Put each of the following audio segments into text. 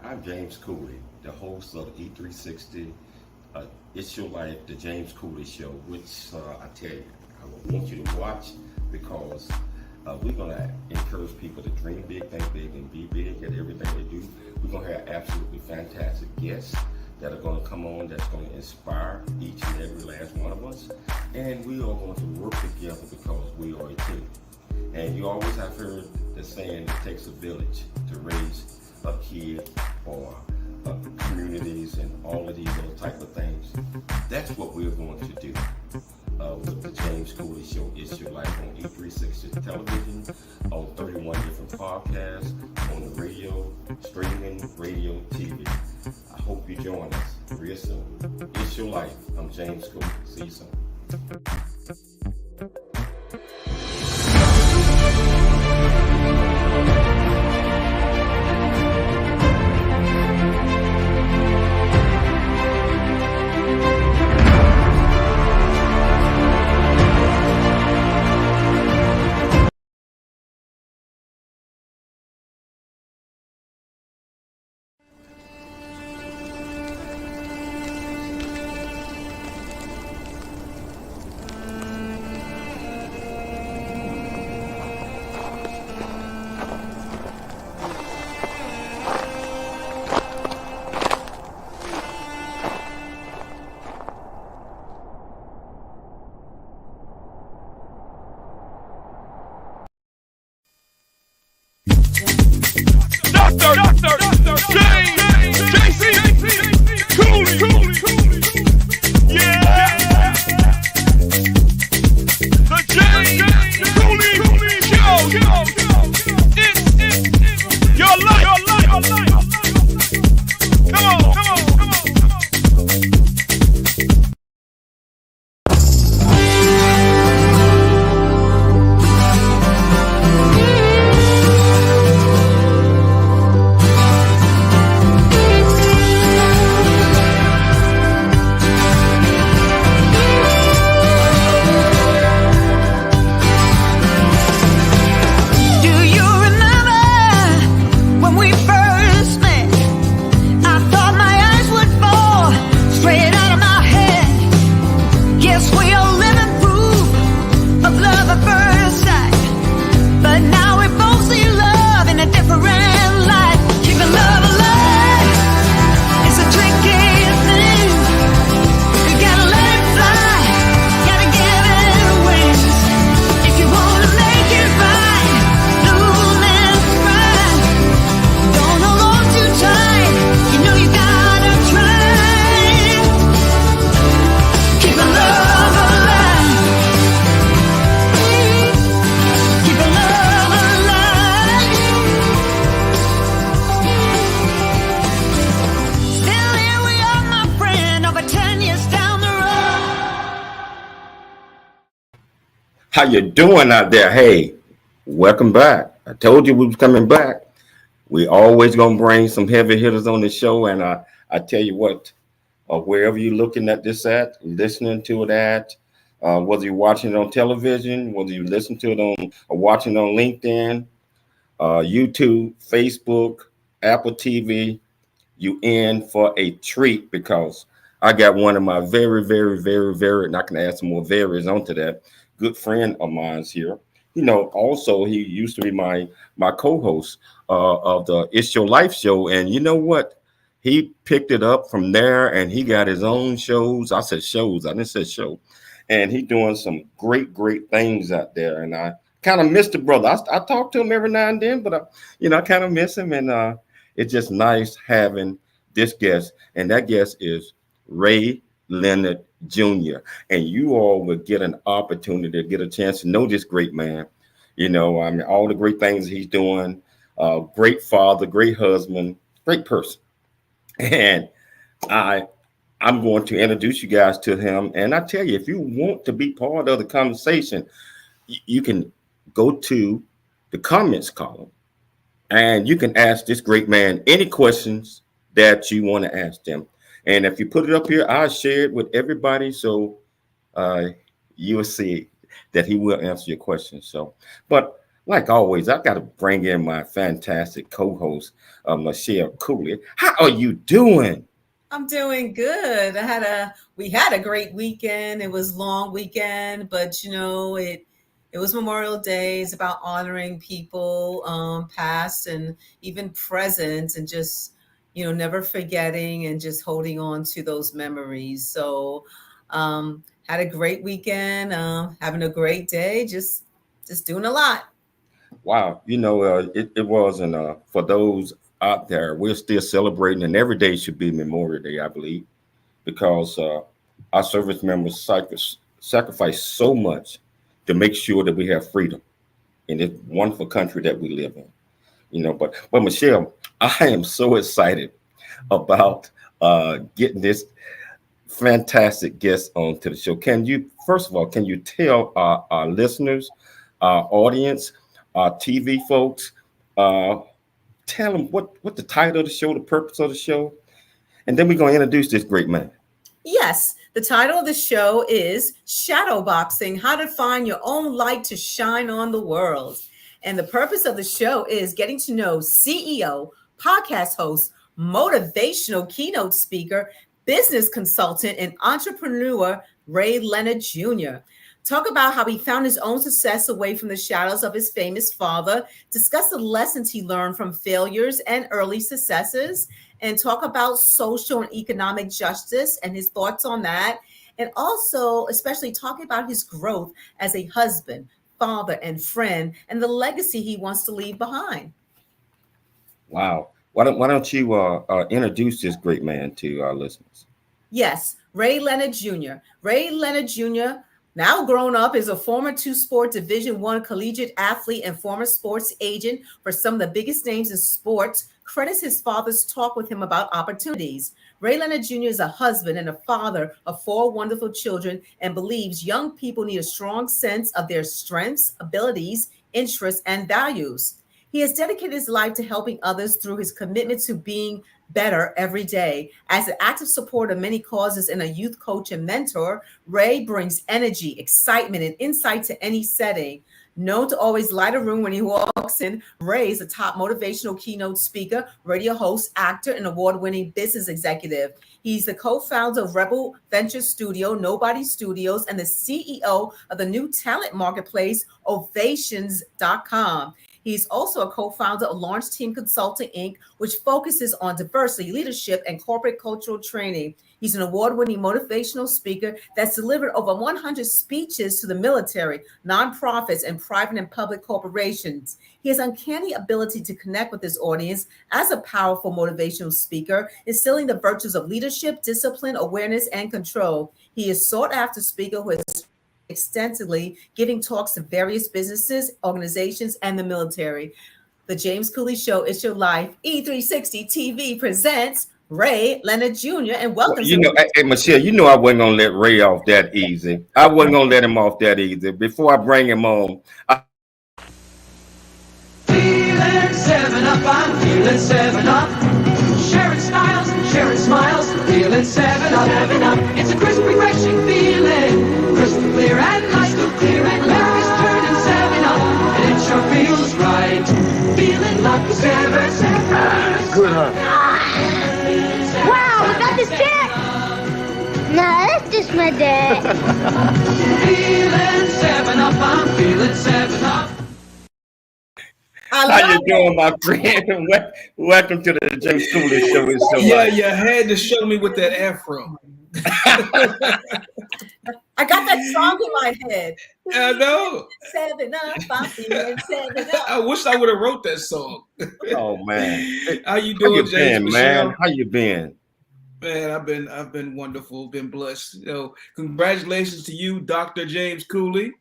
I'm James Cooley, the host of E360. It's Your Life, the James Cooley Show, which I tell you, I want you to watch because we're going to encourage people to dream big, think big, and be big at everything they do. We're going to have absolutely fantastic guests that are going to come on that's going to inspire each and every last one of us. And we are going to work together because we are a team. And you always have heard the saying, it takes a village to raise a kid or communities and all of these other type of things. That's what we're going to do with the James Cooley Show. It's Your Life on E360 television, on 31 different podcasts, on the radio, streaming, radio, TV. I hope you join us real soon. It's Your Life. I'm James Cooley. See you soon. Dr. J.C. Cooley. Yeah. The J. Cooley Show. It's your life. Come on. How you doing out there? Hey, welcome back. I told you we was coming back. We always gonna bring some heavy hitters on the show, and I tell you what, wherever you're looking at this at, listening to it at, whether you're watching it on television, whether you listen to it on or watching it on LinkedIn, YouTube, Facebook, Apple TV, you in for a treat because I got one of my very, and I can add some more varies onto that. Good friend of mine's here. You know, also he used to be my co-host of the It's Your Life show, and you know what? He picked it up from there, and he got his own shows. I said shows. I didn't say show. And he doing some great things out there. And I kind of miss the brother. I talk to him every now and then, but I kind of miss him. And it's just nice having this guest, and that guest is Leonard Jr. And you all will get an opportunity to get a chance to know this great man. You know, I mean, all the great things he's doing. Great father, great husband, great person. And I'm going to introduce you guys to him. And I tell you, if you want to be part of the conversation, you can go to the comments column and you can ask this great man any questions that you want to ask them. And if you put it up here, I'll share it with everybody. So you'll see that he will answer your questions. So, but Like always, I got to bring in my fantastic co-host, Michelle Cooley. How are you doing? I'm doing good. We had a great weekend. It was long weekend, but it was Memorial Day. It's about honoring people, past and even present, and just never forgetting and just holding on to those memories. So, had a great weekend. Having a great day. Just doing a lot. Wow, it wasn't for those out there. We're still celebrating, and every day should be Memorial Day, I believe, because our service members sacrifice so much to make sure that we have freedom in this wonderful country that we live in. But Michelle, I am so excited about getting this fantastic guest onto the show. First of all, can you tell our listeners, our audience, our TV folks, uh, tell them what the title of the show, the purpose of the show, and then we're going to introduce this great man. Yes, the title of the show is Shadowboxing: How to Find Your Own Light to Shine on the World. And the purpose of the show is getting to know CEO, podcast host, motivational keynote speaker, business consultant, and entrepreneur Ray Leonard Jr. Talk about how he found his own success away from the shadows of his famous father, discuss the lessons he learned from failures and early successes, and talk about social and economic justice and his thoughts on that. And also, especially talking about his growth as a husband, father, and friend, and the legacy he wants to leave behind. Wow. Why don't you introduce this great man to our listeners? Yes, Ray Leonard Jr. Ray Leonard Jr., now grown up, is a former two-sport Division I collegiate athlete and former sports agent for some of the biggest names in sports. Credits his father's talk with him about opportunities. Ray Leonard Jr. is a husband and a father of 4 wonderful children and believes young people need a strong sense of their strengths, abilities, interests, and values. He has dedicated his life to helping others through his commitment to being better every day. As an active supporter of many causes and a youth coach and mentor, Ray brings energy, excitement, and insight to any setting. Known to always light a room when he walks in, Ray is a top motivational keynote speaker, radio host, actor, and award-winning business executive. He's the co-founder of Rebel Venture Studio, Nobody Studios, and the CEO of the new talent marketplace, Ovations.com. He's also a co-founder of Launch Team Consulting, Inc., which focuses on diversity, leadership, and corporate cultural training. He's an award-winning motivational speaker that's delivered over 100 speeches to the military, nonprofits, and private and public corporations. He has uncanny ability to connect with his audience as a powerful motivational speaker, instilling the virtues of leadership, discipline, awareness, and control. He is sought after speaker who has extensively giving talks to various businesses, organizations, and the military. The James Cooley Show, It's Your Life. E360 TV presents Ray Leonard Jr. and welcome. Hey, Michelle, I wasn't gonna let Ray off that easy. I wasn't gonna let him off that easy. Before I bring him on, Feeling 7 up, I'm feeling 7 up. Sharing styles, sharing smiles, feeling 7 up, 7 up. It's a crisp, refreshing feeling, crystal clear and crystal clear, and memories turning 7 up, and it sure feels right. Feeling lucky, 7, 7. good, huh? Wow, we got this cat! No, that's just my dad. Feeling 7 up, I'm feeling 7 up. How you doing, my friend? Welcome to the James Cooley Show. It's so You had to show me with that afro. I got that song in my head. I know. 7 up, I'm feeling 7 up. I wish I would have wrote that song. Oh man, How you doing, James? been, man? How you been? Man, I've been wonderful, been blessed. Congratulations to you, Dr. James Cooley.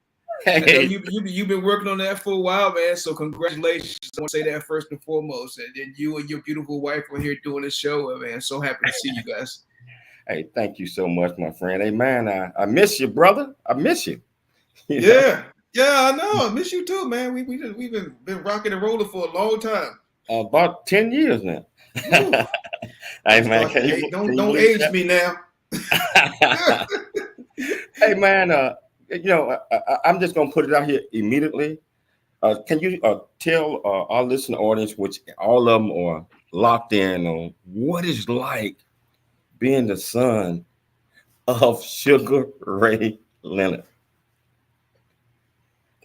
I know Hey, you've been working on that for a while, man. So congratulations. I want to say that first and foremost. And then you and your beautiful wife are here doing this show, man. So happy to see you guys. hey, thank you so much, my friend. Hey, man, I miss you, brother. I miss you. Yeah, I know. I miss you too, man. We've been rocking and rolling for a long time. About 10 years now. Woo. Hey, man, can you Don't age me now. Hey, man, I'm just gonna put it out here immediately. Can you tell our listening audience, which all of them are locked in on, what it's like being the son of Sugar Ray Leonard?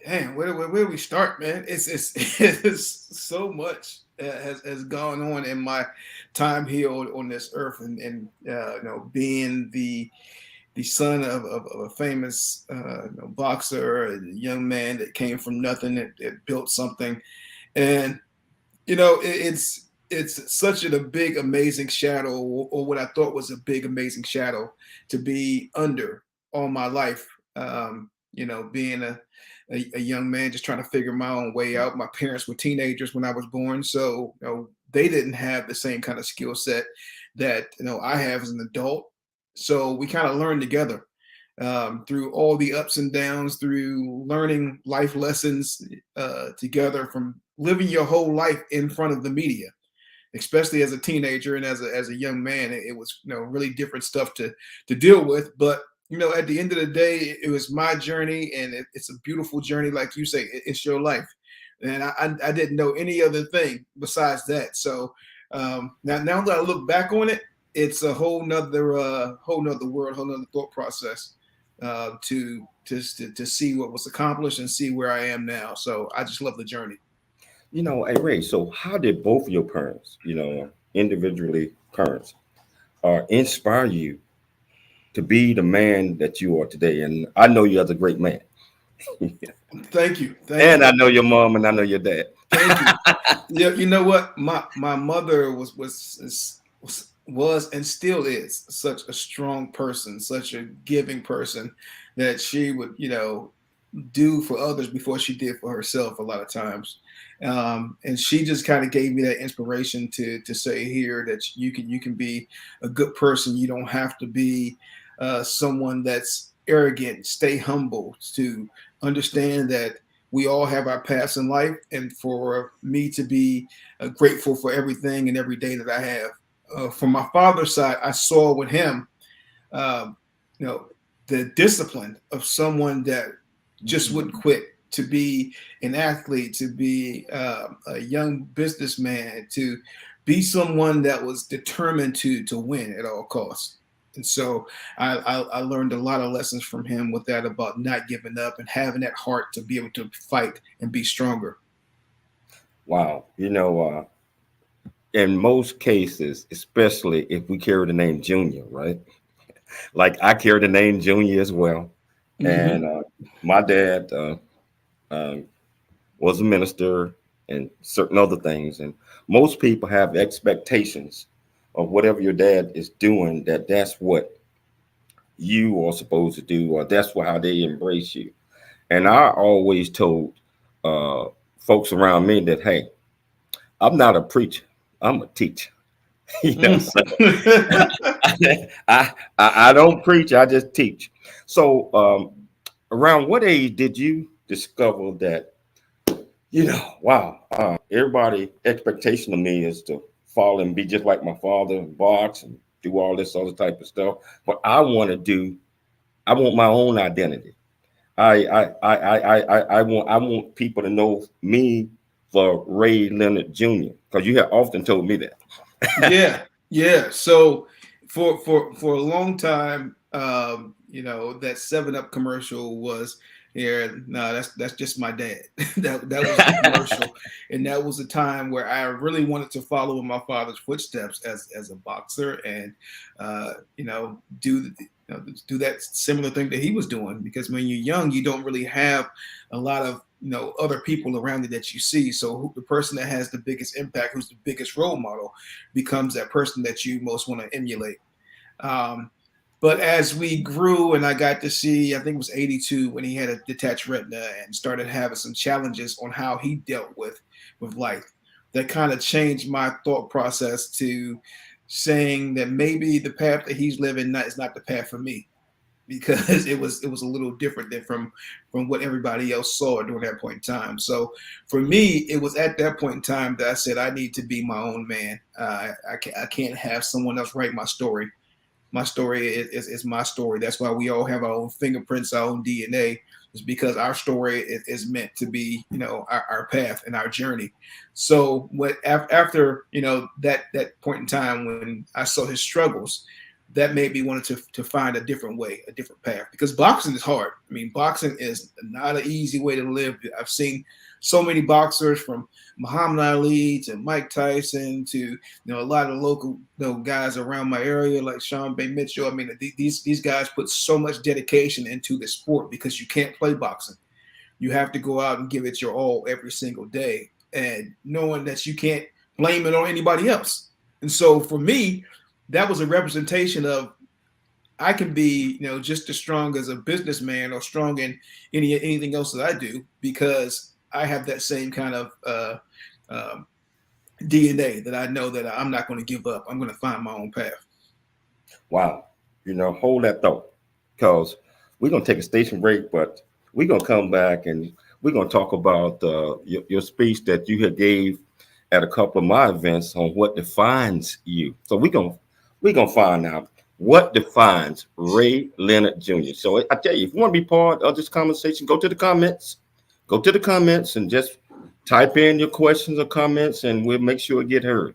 Damn, where do we start, man? It's so much has gone on in my time here on this earth, and being the son of a famous boxer, a young man that came from nothing, that built something, and it's such a big amazing shadow, or what I thought was a big amazing shadow to be under all my life. Being a young man just trying to figure my own way out. My parents were teenagers when I was born, so they didn't have the same kind of skill set that I have as an adult. So we kind of learned together through all the ups and downs, through learning life lessons together, from living your whole life in front of the media, especially as a teenager and as a young man. It was really different stuff to deal with. But at the end of the day, it was my journey, and it's a beautiful journey. Like you say, it's your life. And I didn't know any other thing besides that. So now that I look back on it, it's a whole nother world, whole nother thought process to see what was accomplished and see where I am now. So I just love the journey. Hey Ray, so how did both of your parents, individually parents, inspire you to be the man that you are today? And I know you as a great man. Thank you. And I know your mom and I know your dad. Thank you. Yeah, you know what? My mother was and still is such a strong person, such a giving person, that she would do for others before she did for herself a lot of times. And she just kind of gave me that inspiration to say here that you can be a good person. You don't have to be someone that's arrogant. Stay humble, to understand that we all have our paths in life, and for me to be grateful for everything and every day that I have. From my father's side, I saw with him, the discipline of someone that just wouldn't quit, to be an athlete, to be a young businessman, to be someone that was determined to win at all costs. And so I learned a lot of lessons from him with that, about not giving up and having that heart to be able to fight and be stronger. Wow. In most cases, especially if we carry the name Junior, right? Like I carry the name Junior as well. Mm-hmm. And my dad was a minister and certain other things. And most people have expectations of whatever your dad is doing, that's what you are supposed to do, or that's how they embrace you. And I always told folks around me that, hey, I'm not a preacher, I'm a teacher. So I don't preach, I just teach. So around what age did you discover that, wow, everybody expectation of me is to fall and be just like my father and box and do all this other type of stuff, but I want my own identity. I want people to know me for Ray Leonard Jr., because you have often told me that. Yeah. So for a long time, that 7-Up commercial was here. No, that's just my dad. that was the commercial, and that was a time where I really wanted to follow in my father's footsteps as a boxer, and do that similar thing that he was doing. Because when you're young, you don't really have a lot of other people around you that you see. So the person that has the biggest impact, who's the biggest role model, becomes that person that you most want to emulate. But as we grew and I got to see, I think it was 82 when he had a detached retina and started having some challenges on how he dealt with life, that kind of changed my thought process to saying that maybe the path that he's living is not the path for me, because it was a little different than from what everybody else saw during that point in time. So for me, it was at that point in time that I said, I need to be my own man. I can't have someone else write my story. My story is my story. That's why we all have our own fingerprints, our own DNA. is because our story is meant to be, our path and our journey. So after, that point in time when I saw his struggles, that made me want to find a different way, a different path, because boxing is hard. I mean, boxing is not an easy way to live. I've seen so many boxers, from Muhammad Ali to Mike Tyson to a lot of local guys around my area like Sean Bay Mitchell. I mean, these guys put so much dedication into the sport, because you can't play boxing. You have to go out and give it your all every single day, and knowing that you can't blame it on anybody else. And so for me, that was a representation of, I can be, just as strong as a businessman or strong in anything else that I do, because I have that same kind of DNA that I know that I'm not going to give up. I'm going to find my own path. Wow. Hold that thought, because we're going to take a station break, but we're going to come back and we're going to talk about your speech that you had gave at a couple of my events on what defines you. So we're going to find out what defines Ray Leonard Jr. So I tell you, if you want to be part of this conversation, go to the comments and just type in your questions or comments, and we'll make sure it get heard.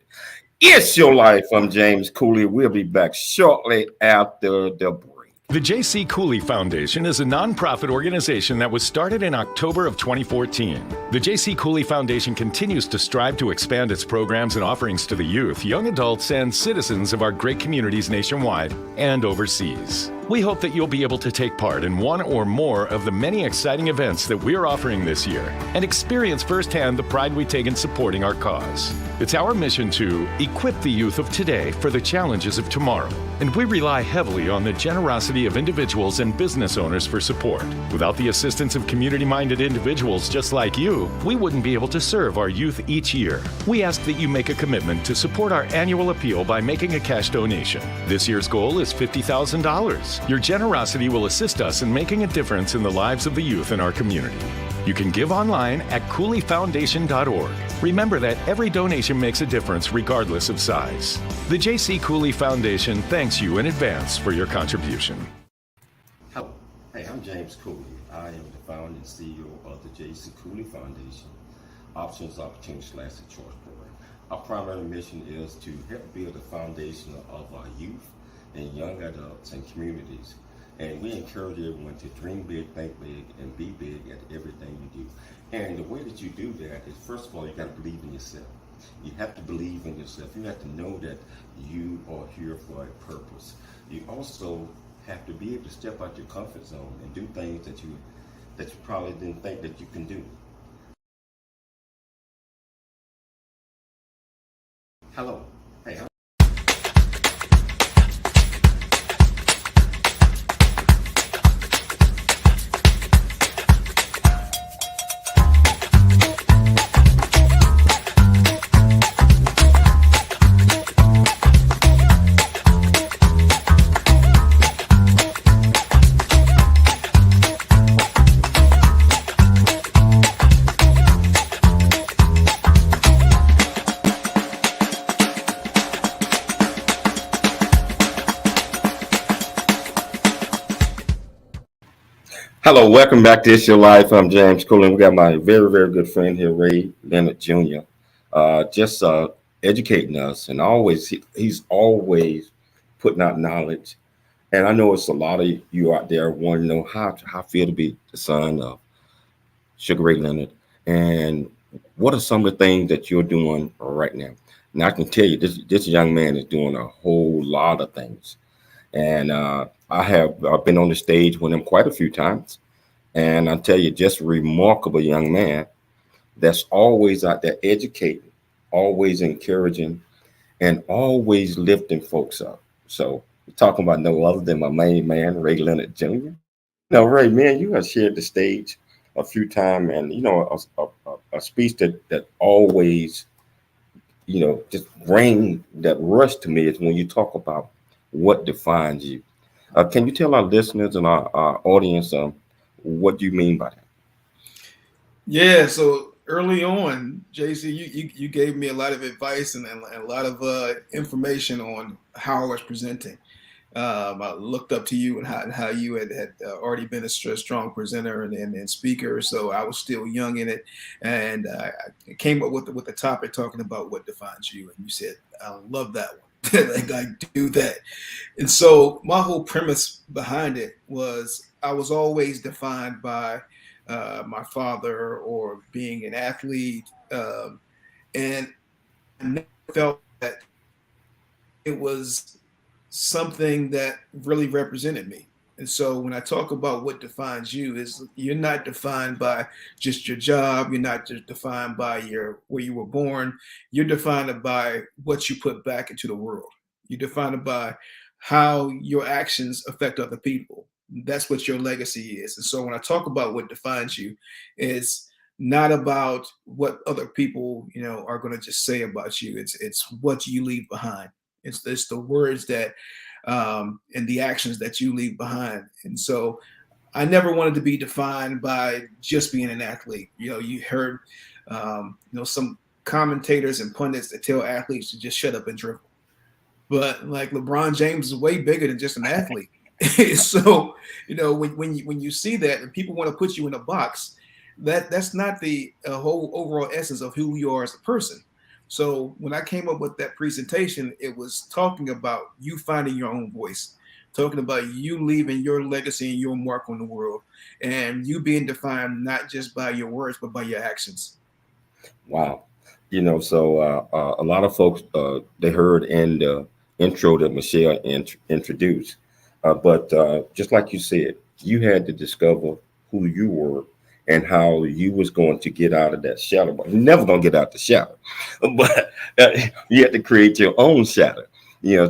It's Your Life. I'm James Cooley. We'll be back shortly after the break. The J.C. Cooley Foundation is a nonprofit organization that was started in October of 2014. The J.C. Cooley Foundation continues to strive to expand its programs and offerings to the youth, young adults, and citizens of our great communities nationwide and overseas. We hope that you'll be able to take part in one or more of the many exciting events that we're offering this year and experience firsthand the pride we take in supporting our cause. It's our mission to equip the youth of today for the challenges of tomorrow, and we rely heavily on the generosity of individuals and business owners for support. Without the assistance of community-minded individuals just like you, we wouldn't be able to serve our youth each year. We ask that you make a commitment to support our annual appeal by making a cash donation. This year's goal is $50,000. Your generosity will assist us in making a difference in the lives of the youth in our community. You can give online at CooleyFoundation.org. Remember that every donation makes a difference regardless of size. The J.C. Cooley Foundation thanks you in advance for your contribution. Hello. Hey, I'm James Cooley. I am the founder and CEO of the J.C. Cooley Foundation, Options, Opportunities, / Choice Program. Our primary mission is to help build a foundation of our youth and young adults and communities. And we encourage everyone to dream big, think big, and be big at everything you do. And the way that you do that is, first of all, you got to believe in yourself. You have to believe in yourself. You have to know that you are here for a purpose. You also have to be able to step out your comfort zone and do things that you probably didn't think that you can do. Hello. Hey, hello, welcome back to It's Your Life. I'm James Cooley. We got my very, very good friend here, Ray Leonard Jr. Just educating us, and he's always putting out knowledge. And I know it's a lot of you out there wanting to know how I feel to be the son of Sugar Ray Leonard, and what are some of the things that you're doing right now. And I can tell you, this young man is doing a whole lot of things. And I've been on the stage with him quite a few times. And I tell you, just a remarkable young man that's always out there educating, always encouraging, and always lifting folks up. So we're talking about no other than my main man, Ray Leonard Jr. Now, Ray, man, you have shared the stage a few times, and a speech that always, just bring that rush to me is when you talk about what defines you. Can you tell our listeners and our audience what do you mean by that? Yeah, so early on, JC, you gave me a lot of advice and a lot of information on how I was presenting. I looked up to you and how you had already been a strong presenter and speaker. So I was still young in it, and I came up with the topic talking about what defines you. And you said, "I love that one." Like I do that. And so my whole premise behind it was I was always defined by my father or being an athlete, and I never felt that it was something that really represented me. And so when I talk about what defines you, is you're not defined by just your job. You're not just defined by your where you were born. You're defined by what you put back into the world. You're defined by how your actions affect other people. That's what your legacy is. And so when I talk about what defines you, it's not about what other people, are going to just say about you. It's what you leave behind. It's the words that and the actions that you leave behind. And so I never wanted to be defined by just being an athlete. You heard some commentators and pundits that tell athletes to just shut up and dribble. But like LeBron James is way bigger than just an athlete. So when you see that and people want to put you in a box, that's not the whole overall essence of who you are as a person. So when I came up with that presentation, it was talking about you finding your own voice, talking about you leaving your legacy and your mark on the world, and you being defined not just by your words but by your actions. Wow. So a lot of folks, they heard in the intro that Michelle introduced. But just like you said, you had to discover who you were and how you was going to get out of that shadow. But you're never going to get out the shadow. But you had to create your own shadow.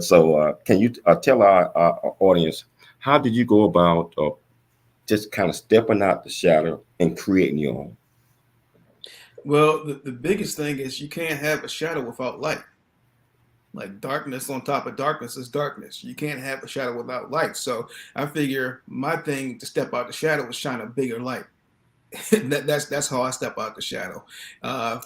So can you tell our audience, how did you go about just kind of stepping out the shadow and creating your own? Well, the biggest thing is you can't have a shadow without light. Like darkness on top of darkness is darkness. You can't have a shadow without light. So I figure my thing to step out the shadow was shine a bigger light. That's how I step out the shadow.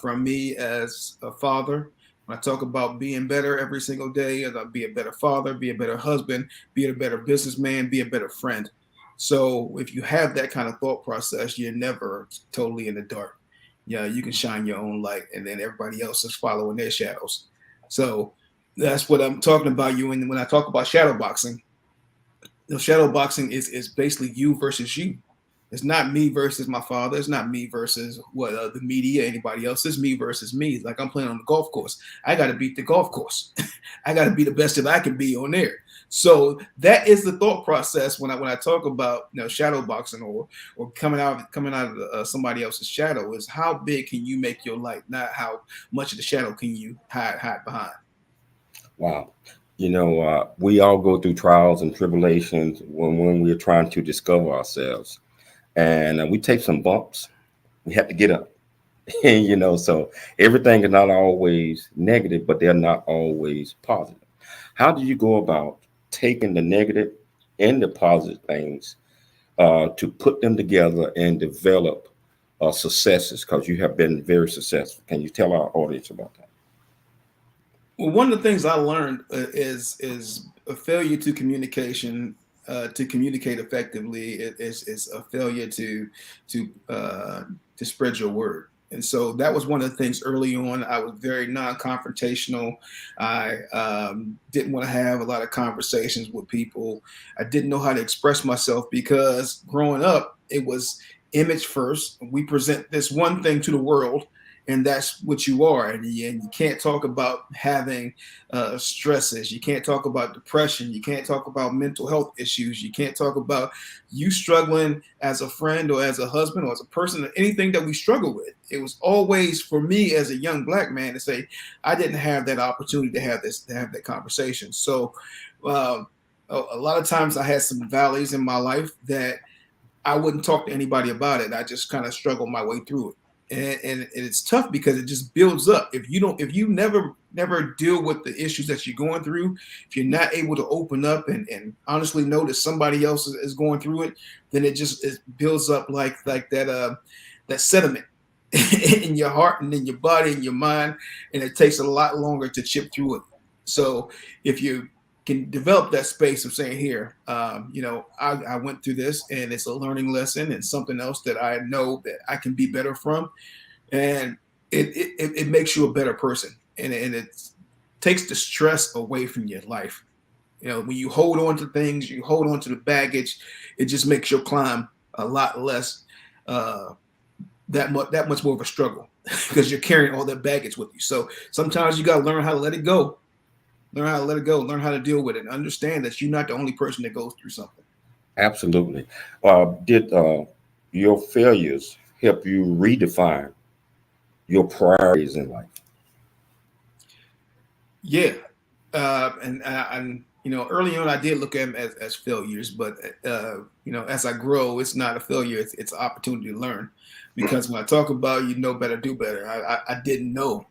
From me as a father, when I talk about being better every single day, as I be a better father, be a better husband, be a better businessman, be a better friend. So if you have that kind of thought process, you're never totally in the dark. Yeah, you can shine your own light, and then everybody else is following their shadows. So that's what I'm talking about. You and when I talk about shadow boxing, shadow boxing is basically you versus you. It's not me versus my father. It's not me versus what the media, anybody else. It's me versus me. It's like I'm playing on the golf course. I got to beat the golf course. I got to be the best that I can be on there. So that is the thought process when I talk about shadow boxing or coming out of somebody else's shadow is how big can you make your light, not how much of the shadow can you hide behind. Wow. We all go through trials and tribulations when we're trying to discover ourselves. And we take some bumps. We have to get up. And, so everything is not always negative, but they're not always positive. How do you go about taking the negative and the positive things to put them together and develop successes? Because you have been very successful. Can you tell our audience about that? Well, one of the things I learned is a failure to communication. To communicate effectively is a failure to spread your word. And so that was one of the things early on. I was very non-confrontational. I didn't want to have a lot of conversations with people. I didn't know how to express myself because growing up, it was image first. We present this one thing to the world, and that's what you are. And you can't talk about having stresses. You can't talk about depression. You can't talk about mental health issues. You can't talk about you struggling as a friend or as a husband or as a person, or anything that we struggle with. It was always for me as a young Black man to say, I didn't have that opportunity to have that conversation. So a lot of times I had some valleys in my life that I wouldn't talk to anybody about it. I just kind of struggled my way through it. And it's tough because it just builds up. If you never deal with the issues that you're going through, if you're not able to open up and honestly know that somebody else is going through it, then it builds up like that sediment in your heart and in your body and your mind, and it takes a lot longer to chip through it. So if you can develop that space of saying, here, I went through this and it's a learning lesson and something else that I know that I can be better from. And it makes you a better person. And it takes the stress away from your life. When you hold on to things, you hold on to the baggage, it just makes your climb a lot less, that much more of a struggle because you're carrying all that baggage with you. So sometimes you got to learn how to let it go. Learn how to let it go. Learn how to deal with it. And understand that you're not the only person that goes through something. Absolutely. Did your failures help you redefine your priorities in life? Yeah. And early on, I did look at them as failures, but as I grow, it's not a failure. It's an opportunity to learn. Because when I talk about better, do better, I didn't know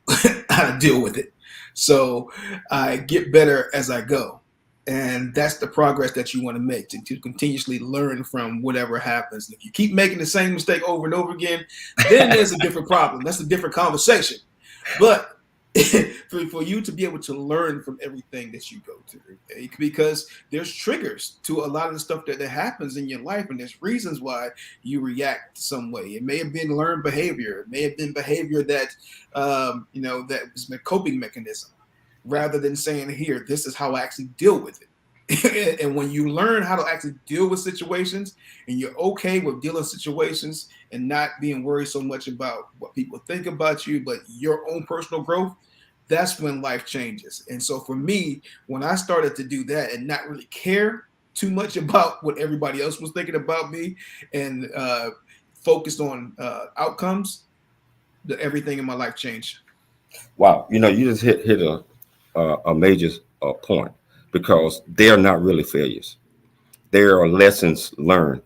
how to deal with it. So I get better as I go. And that's the progress that you want to make, to continuously learn from whatever happens. If you keep making the same mistake over and over again, then there's a different problem. That's a different conversation. But for you to be able to learn from everything that you go through, because there's triggers to a lot of the stuff that happens in your life, and there's reasons why you react some way. It may have been learned behavior. It may have been behavior that that was a coping mechanism, rather than saying, here, this is how I actually deal with it. And when you learn how to actually deal with situations, and you're okay with dealing with situations and not being worried so much about what people think about you, but your own personal growth, that's when life changes. And so for me, when I started to do that and not really care too much about what everybody else was thinking about me, and focused on outcomes, everything in my life changed. Wow. You just hit a major point, because they're not really failures. They are lessons learned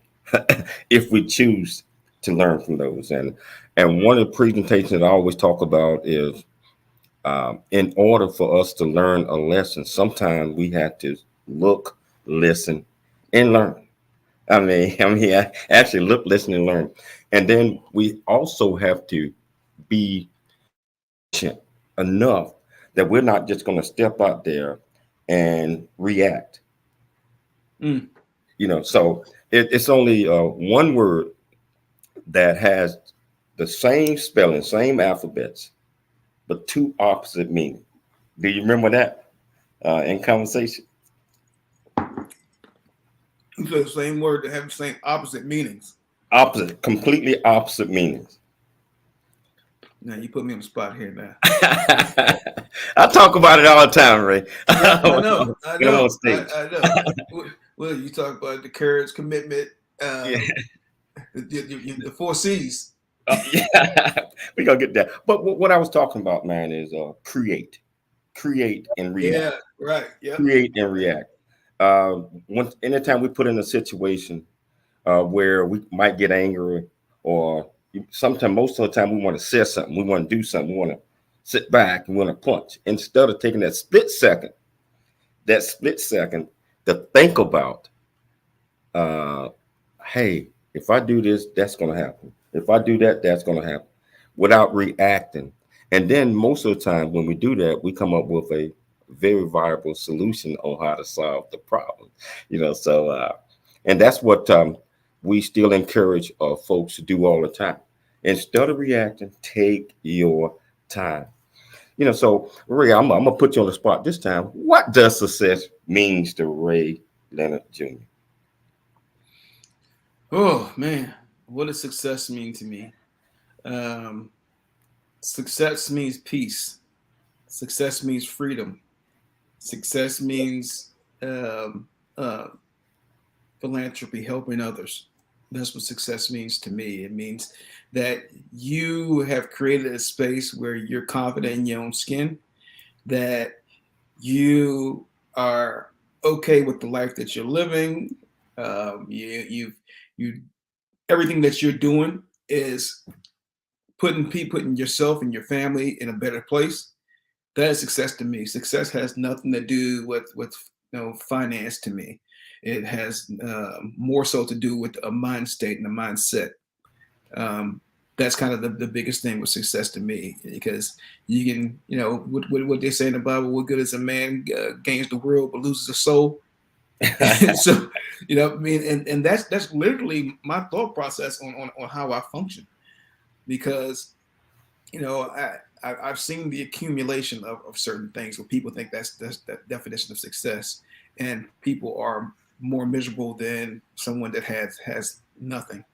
if we choose to learn from those. And one of the presentations that I always talk about is, in order for us to learn a lesson, sometimes we have to look, listen, and learn. I actually look, listen, and learn. And then we also have to be patient enough that we're not just going to step out there and react. So it's only one word that has the same spelling, same alphabets, but two opposite meanings. Do you remember that in conversation? So the same word that have the same opposite meanings. Completely opposite meanings. Now you put me on the spot here now. I talk about it all the time, Ray. Yeah, I know. I know. Well, you talk about the courage, commitment, Yeah. the 4 C's. Yeah, we gonna get that. But what I was talking about, man, is create and react. Yeah, right. Yeah. Create and react. Anytime we put in a situation where we might get angry, or sometimes, most of the time, we want to say something, we want to do something, we want to sit back, we want to punch, instead of taking that split second to think about, hey, if I do this, that's going to happen. If I do that, that's going to happen, without reacting. And then most of the time when we do that, we come up with a very viable solution on how to solve the problem. And that's what we still encourage folks to do all the time. Instead of reacting, take your time. So Ray, I'm gonna put you on the spot this time. What does success means to Ray Leonard Jr.? Oh man, what does success mean to me? Success means peace. Success means freedom. Success means philanthropy, helping others. That's what success means to me. It means that you have created a space where you're confident in your own skin, that you are okay with the life that you're living. You everything that you're doing is putting yourself and your family in a better place. That is success to me. Success has nothing to do with finance to me. It has more so to do with a mind state and a mindset. that's kind of the biggest thing with success to me, because you can, what they say in the Bible, what good is a man gains the world but loses his soul. So, I mean, and that's literally my thought process on how I function, because, I've seen the accumulation of certain things where people think that's that definition of success, and people are more miserable than someone that has nothing.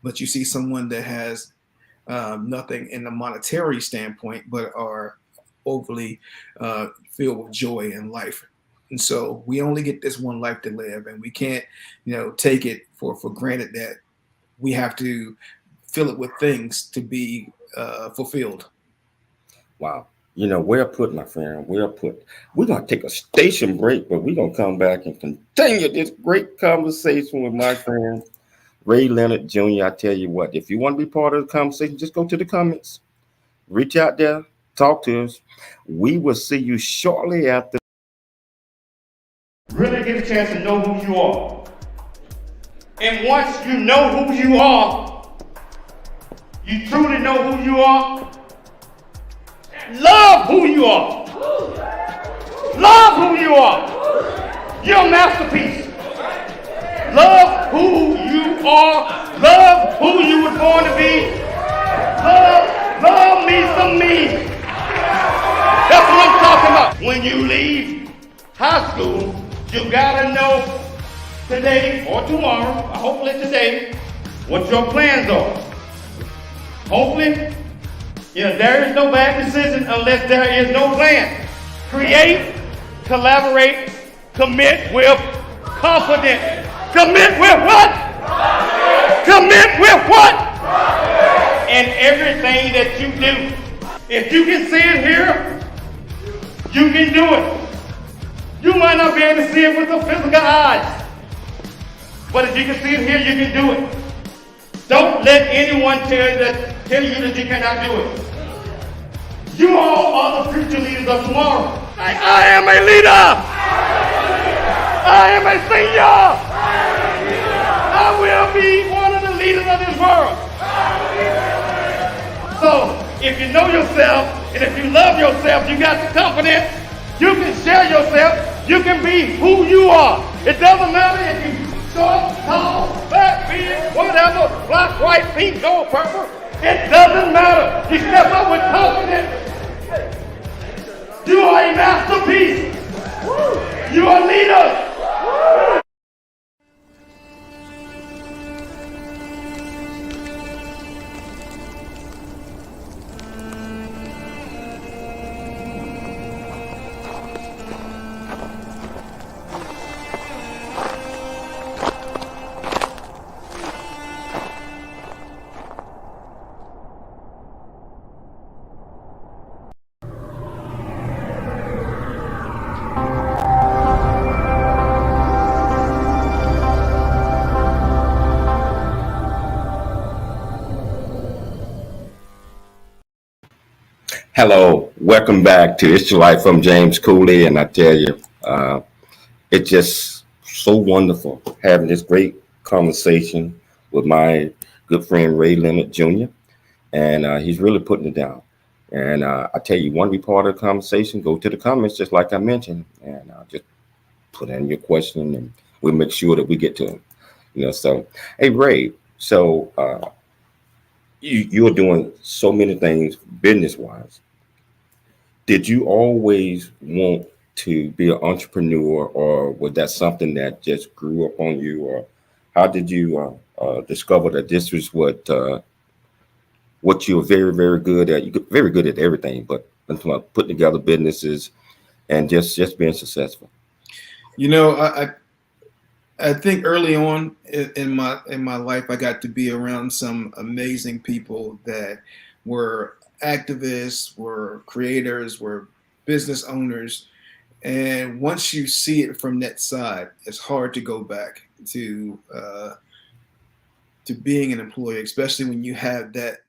But you see someone that has nothing in the monetary standpoint, but are overly filled with joy in life. And so we only get this one life to live, and we can't, take it for granted that we have to fill it with things to be fulfilled. Wow. Well put, my friend. Well put. We're going to take a station break, but we're going to come back and continue this great conversation with my friend, Ray Leonard Jr. I tell you what, if you want to be part of the conversation, just go to the comments. Reach out there. Talk to us. We will see you shortly after. Really get a chance to know who you are. And once you know who you are, you truly know who you are, love who you are. Love who you are. You're a masterpiece. Love who you are. Love who you were born to be. Love me some me. That's what I'm talking about. When you leave high school, you gotta know today or tomorrow, or hopefully today, what your plans are. Hopefully, there is no bad decision unless there is no plan. Create, collaborate, commit with confidence. Commit with what? Commit with what? And everything that you do. If you can see it here, you can do it. You might not be able to see it with the physical eyes, but if you can see it here, you can do it. Don't let anyone tell you that you cannot do it. You all are the future leaders of tomorrow. I am a leader. I am a senior. I will be one of the leaders of this world. So, if you know yourself, and if you love yourself, you got the confidence, you can share yourself, you can be who you are. It doesn't matter if you short, tall, fat, big, whatever, black, white, pink, gold, purple. It doesn't matter. You step up with confidence. You are a masterpiece. You are leaders. Hello, welcome back to It's Your Life. I'm James Cooley, and I tell you, it's just so wonderful having this great conversation with my good friend Ray Leonard Jr. And he's really putting it down. And I tell you, you want to be part of the conversation, go to the comments, just like I mentioned, and just put in your question, and we'll make sure that we get to them. So, hey, Ray, so you're doing so many things business-wise. Did you always want to be an entrepreneur, or was that something that just grew up on you, or how did you discover that this was what you're very, very good at? You're very good at everything, but putting together businesses and just being successful. I think early on in my life, I got to be around some amazing people that were activists, were creators, were business owners. And once you see it from that side, it's hard to go back to being an employee, especially when you have that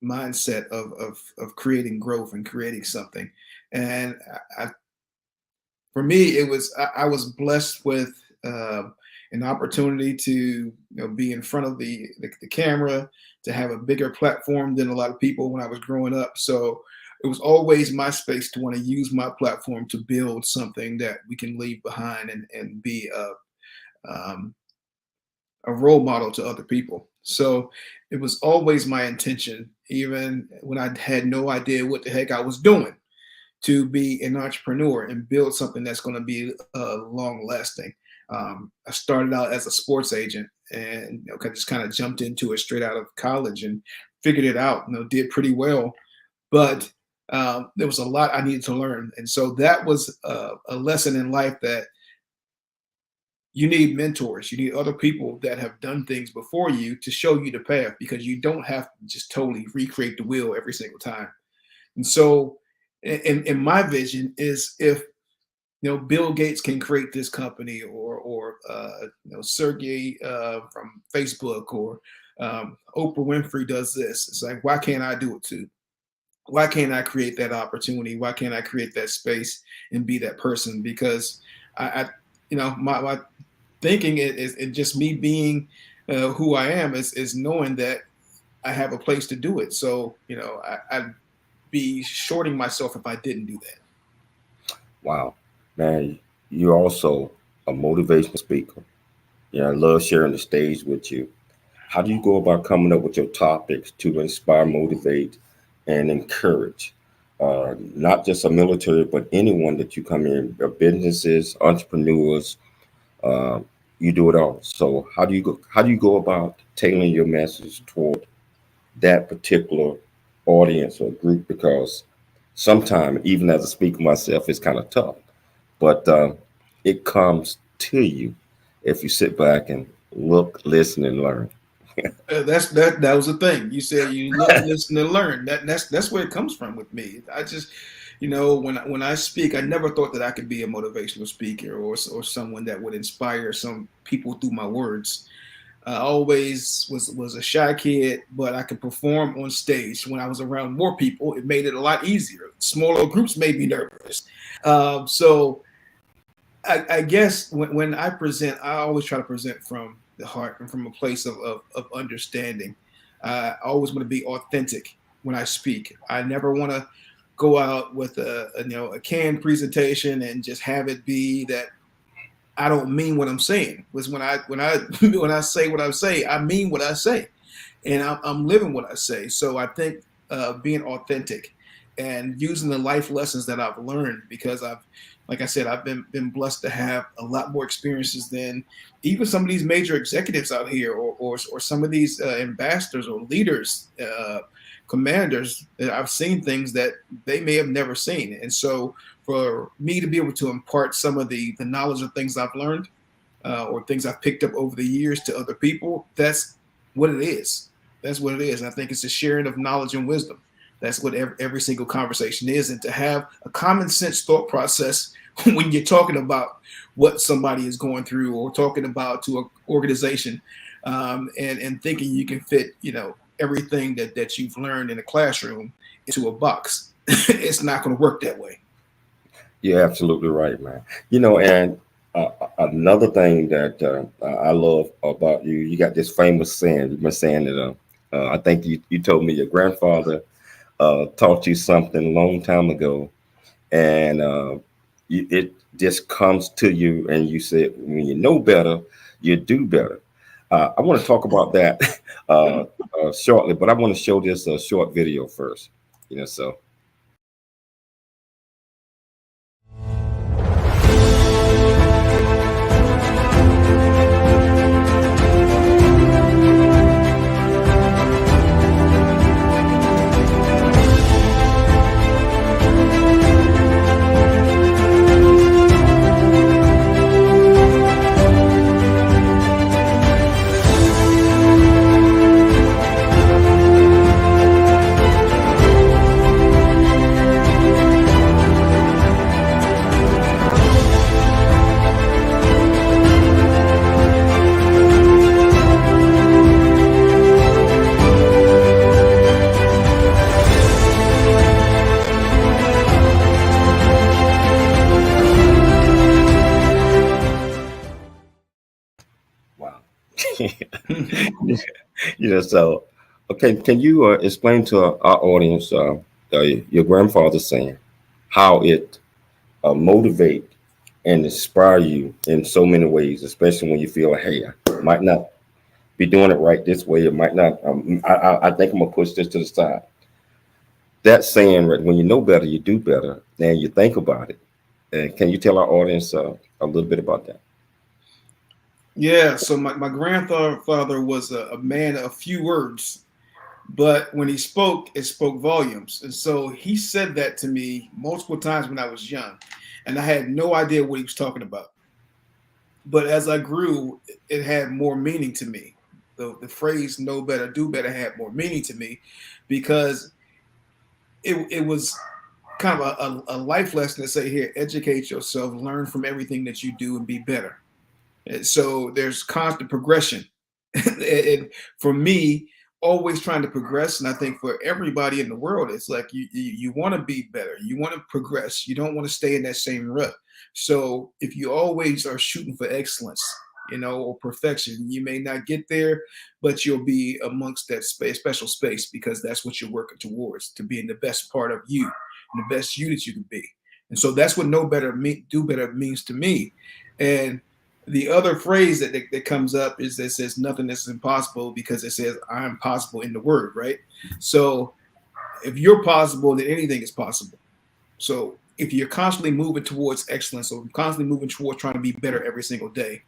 mindset of creating growth and creating something. And for me, I was blessed with an opportunity to be in front of the camera, to have a bigger platform than a lot of people when I was growing up. So it was always my space to want to use my platform to build something that we can leave behind and be a role model to other people. So it was always my intention, even when I had no idea what the heck I was doing, to be an entrepreneur and build something that's going to be long lasting. I started out as a sports agent and just kind of jumped into it straight out of college and figured it out, did pretty well. But there was a lot I needed to learn. And so that was a lesson in life, that you need mentors. You need other people that have done things before you to show you the path, because you don't have to just totally recreate the wheel every single time. And so in my vision is, if Bill Gates can create this company, or Sergey from Facebook, or Oprah Winfrey does this, it's like, why can't I do it too? Why can't I create that opportunity? Why can't I create that space and be that person? Because my thinking is just me being who I am is knowing that I have a place to do it. So I'd be shorting myself if I didn't do that. Wow, man, you're also a motivational speaker. I love sharing the stage with you. How do you go about coming up with your topics to inspire, motivate, and encourage, not just a military, but anyone that you come in, businesses, entrepreneurs, you do it all. So how do you go about tailoring your message toward that particular audience or group? Because sometimes, even as a speaker myself, it's kind of tough, but it comes to you if you sit back and look, listen, and learn. That was the thing. You said you look, listen, and learn. That's where it comes from with me. I just, when I speak, I never thought that I could be a motivational speaker or someone that would inspire some people through my words. I always was a shy kid, but I could perform on stage. When I was around more people, it made it a lot easier. Smaller groups made me nervous. So I guess when I present, I always try to present from the heart and from a place of understanding. I always want to be authentic when I speak. I never want to go out with a canned presentation and just have it be that I don't mean what I'm saying. Because when I say what I say, I mean what I say, and I'm living what I say. So I think being authentic and using the life lessons that I've learned, because like I said, I've been blessed to have a lot more experiences than even some of these major executives out here, or some of these ambassadors or leaders, commanders. I've seen things that they may have never seen. And so for me to be able to impart some of the knowledge of things I've learned, or things I've picked up over the years to other people, that's what it is. That's what it is. And I think it's a sharing of knowledge and wisdom. That's what every single conversation is. And to have a common sense thought process when you're talking about what somebody is going through, or talking about to an organization, and thinking you can fit, everything that you've learned in a classroom into a box. It's not going to work that way. You're absolutely right, man. And another thing that I love about you, you got this famous saying. You've been saying it. I think you told me your grandfather taught you something a long time ago, and it just comes to you, and you said, when you know better, you do better. I want to talk about that shortly, but I want to show this short video first. So. So okay, can you explain to our audience your grandfather saying how it motivate and inspire you in so many ways, especially when you feel like, hey, I might not be doing it right this way, it might not. I think I'm gonna push this to the side. That saying, right, when you know better, you do better, and you think about it. And can you tell our audience a little bit about that? Yeah, so my grandfather was a man of few words, but when he spoke, it spoke volumes. And so he said that to me multiple times when I was young, and I had no idea what he was talking about. But as I grew, it had more meaning to me. The phrase "know better, do better" had more meaning to me because it was kind of a life lesson to say here: educate yourself, learn from everything that you do, and be better. And so there's constant progression. And for me, always trying to progress. And I think for everybody in the world, it's like you want to be better. You want to progress. You don't want to stay in that same rut. So if you always are shooting for excellence, or perfection, you may not get there, but you'll be amongst that space, special space, because that's what you're working towards, to being the best part of you and the best you that you can be. And so that's what know better, do better means to me. And the other phrase that comes up is that says nothing is impossible, because it says I am possible in the word, right? So if you're possible, then anything is possible. So if you're constantly moving towards excellence, or constantly moving towards trying to be better every single day,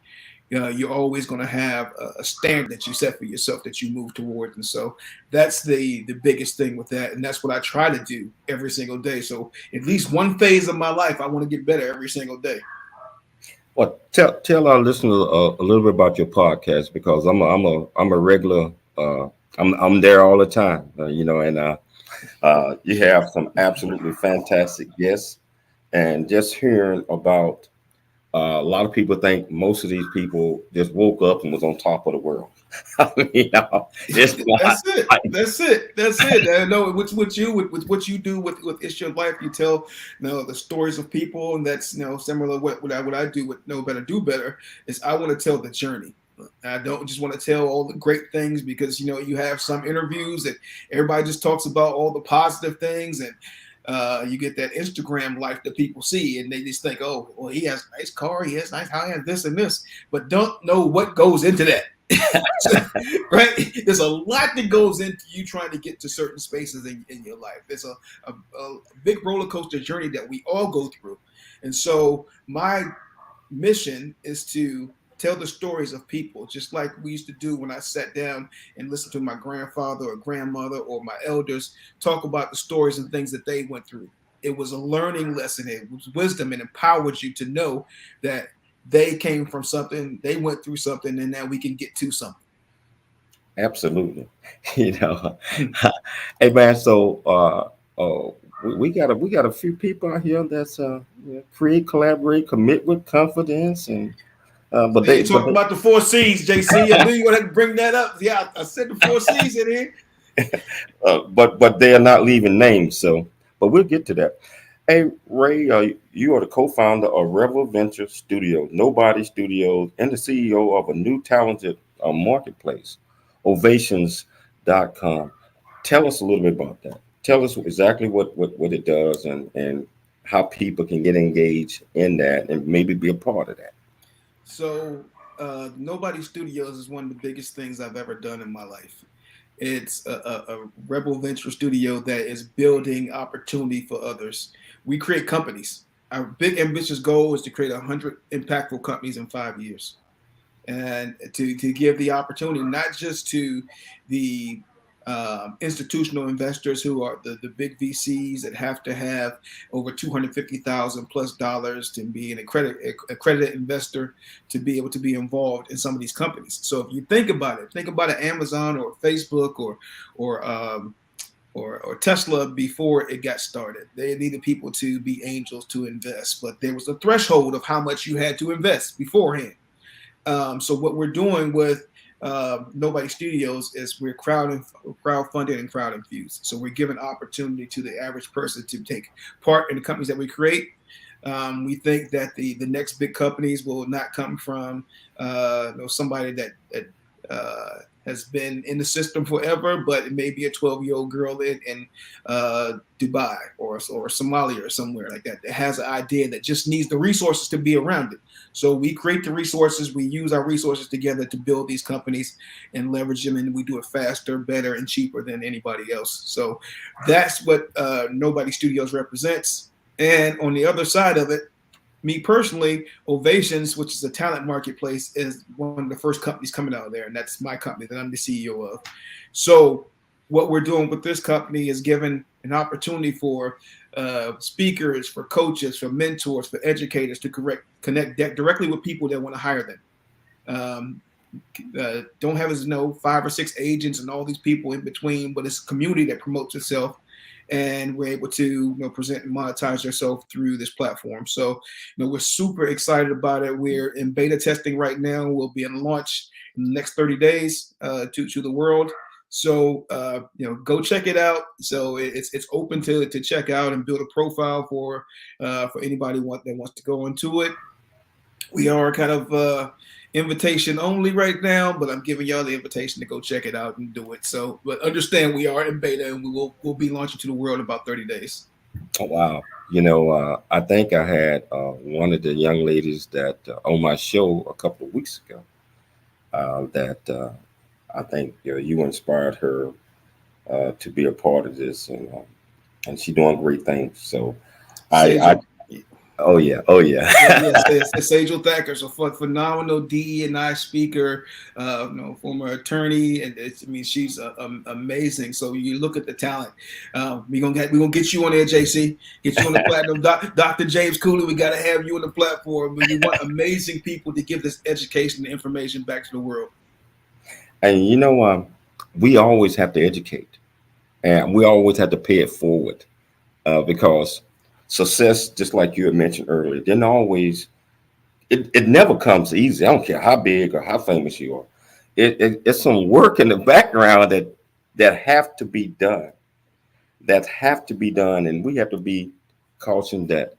you're always going to have a standard that you set for yourself that you move towards. And so that's the biggest thing with that. And that's what I try to do every single day. So at least one phase of my life, I want to get better every single day. Well, tell our listeners a little bit about your podcast, because I'm a regular. I'm there all the time, and you have some absolutely fantastic guests, and just hearing about a lot of people think most of these people just woke up and was on top of the world. I mean, it's not. That's it. That's it. That's it. I know with what you do with It's Your Life. You tell the stories of people, and that's similar. What I do with Know Better, Do Better is I want to tell the journey. I don't just want to tell all the great things, because you have some interviews that everybody just talks about all the positive things, and you get that Instagram life that people see, and they just think, oh, well, he has a nice car, he has nice house, this and this, but don't know what goes into that. Right? There's a lot that goes into you trying to get to certain spaces in your life. It's a big roller coaster journey that we all go through. And so my mission is to tell the stories of people, just like we used to do when I sat down and listened to my grandfather or grandmother or my elders talk about the stories and things that they went through. It was a learning lesson. It was wisdom, and empowered you to know that they came from something, they went through something, and now we can get to something. Absolutely. Hey man, so we got a few people out here that's create, collaborate, commit with confidence, and but You they talk about the 4 C's, JC. I knew you wanted to bring that up. Yeah, I said the 4 C's in here. but they are not leaving names. So, but we'll get to that. Hey Ray, you are the co-founder of Rebel Venture Studios, Nobody Studios, and the CEO of a new talented marketplace, Ovations.com. Tell us a little bit about that. Tell us exactly what it does, and how people can get engaged in that and maybe be a part of that. So, Nobody Studios is one of the biggest things I've ever done in my life. It's a Rebel Venture Studio that is building opportunity for others. We create companies. Our big ambitious goal is to create 100 impactful companies in 5 years, and to give the opportunity not just to the institutional investors who are the big VCs that have to have over $250,000+ to be an accredited investor to be able to be involved in some of these companies. So if you think about it, Amazon or Facebook or Tesla before it got started. They needed people to be angels to invest, but there was a threshold of how much you had to invest beforehand. So what we're doing with Nobody Studios is we're crowdfunded and crowd infused. So we're giving opportunity to the average person to take part in the companies that we create. We think that the next big companies will not come from somebody that has been in the system forever, but it may be a 12-year-old girl in Dubai or Somalia or somewhere like that has an idea that just needs the resources to be around it. So we create the resources, we use our resources together to build these companies and leverage them, and we do it faster, better, and cheaper than anybody else. So that's what Nobody Studios represents. And on the other side of it, me personally, Ovations, which is a talent marketplace, is one of the first companies coming out of there, and that's my company that I'm the CEO of. So what we're doing with this company is giving an opportunity for speakers, for coaches, for mentors, for educators to connect directly with people that want to hire them. Don't have as 5 or 6 agents and all these people in between, but it's a community that promotes itself, and we're able to present and monetize ourselves through this platform. So we're super excited about it. We're in beta testing right now. We'll be in launch in the next 30 days to the world. So go check it out. So it's open to check out and build a profile for anybody that wants to go into it. We are kind of invitation only right now, but I'm giving y'all the invitation to go check it out and do it. So, but understand we are in beta, and we'll be launching to the world in about 30 days. Oh, wow. I think I had one of the young ladies that on my show a couple of weeks ago that I think you inspired her to be a part of this, and she's doing great things. So Oh yeah. Yes, Sejal Thacker, so phenomenal DE&I speaker, former attorney, and she's amazing. So you look at the talent. We're gonna get you on there, JC. Get you on the platinum, Dr. James Cooley. We gotta have you on the platform. We want amazing people to give this education and information back to the world. And we always have to educate, and we always have to pay it forward, because success, just like you had mentioned earlier, didn't always, it never comes easy. I don't care how big or how famous you are. It's some work in the background that have to be done. And we have to be cautioned that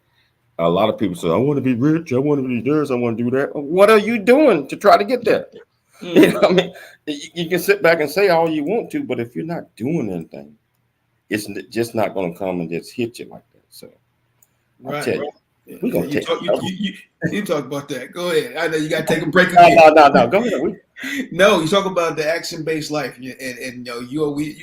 a lot of people say, I want to be rich, I want to be this, I want to do that. What are you doing to try to get there? You can sit back and say all you want to, but if you're not doing anything, it's just not going to come and just hit you like that. So right. We're gonna you talk about that. Go ahead. I know you got to take a break again. No. Go ahead. No, you talk about the action-based life, and you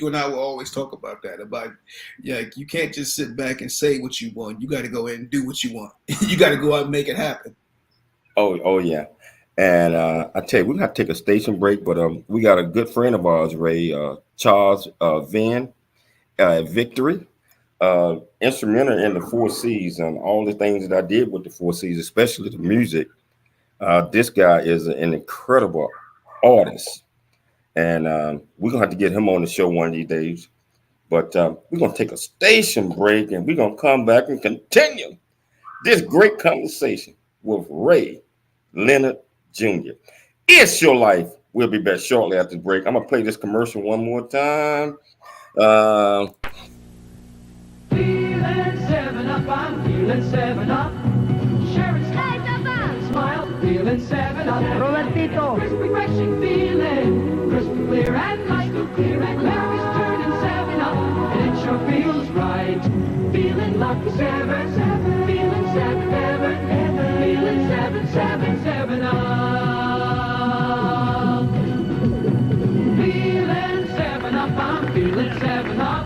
and I will always talk about that. About you can't just sit back and say what you want. You got to go in and do what you want. You got to go out and make it happen. Oh yeah. And I tell you, we got to take a station break, but we got a good friend of ours, Ray Charles Venn, Victory. Instrumental in the 4 C's and all the things that I did with the 4 C's, especially the music. This guy is an incredible artist, and we're gonna have to get him on the show one of these days. But we're gonna take a station break, and we're gonna come back and continue this great conversation with Ray Leonard Jr. It's your life. We'll be back shortly after the break. I'm gonna play this commercial one more time. Feeling 7 up, I'm feeling 7 up. Sharing skies, smile, feeling 7 up. Robertito. Crisp, refreshing feeling, crystal clear and light. Memories turning 7 up, and it sure feels right. Feeling lucky 7, feeling 7 ever, feeling 7 up. Feeling 7 up, I'm feeling 7 up.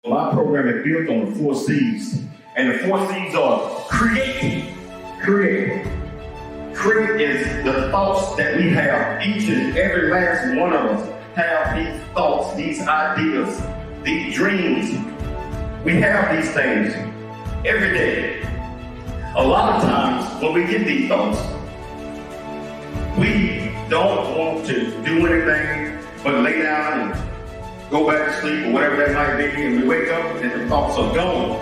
My program is built on the 4 C's, and the 4 C's are create. Create is the thoughts that we have. Each and every last one of us have these thoughts, these ideas, these dreams. We have these things every day. A lot of times when we get these thoughts, we don't want to do anything but lay down and go back to sleep or whatever that might be, and we wake up and the thoughts are gone.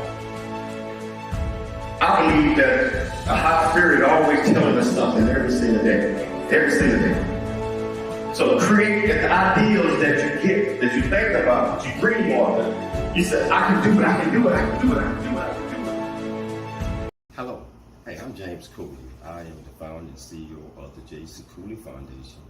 I believe that a high spirit always telling us something every single day. Every single day. So create the ideals that you get, that you think about, that you dream of. You say, I can do it, I can do it, I can do it, I can do it, I can do it. Hello. Hey, I'm James Cooley. I am the founder and CEO of the J.C. Cooley Foundation,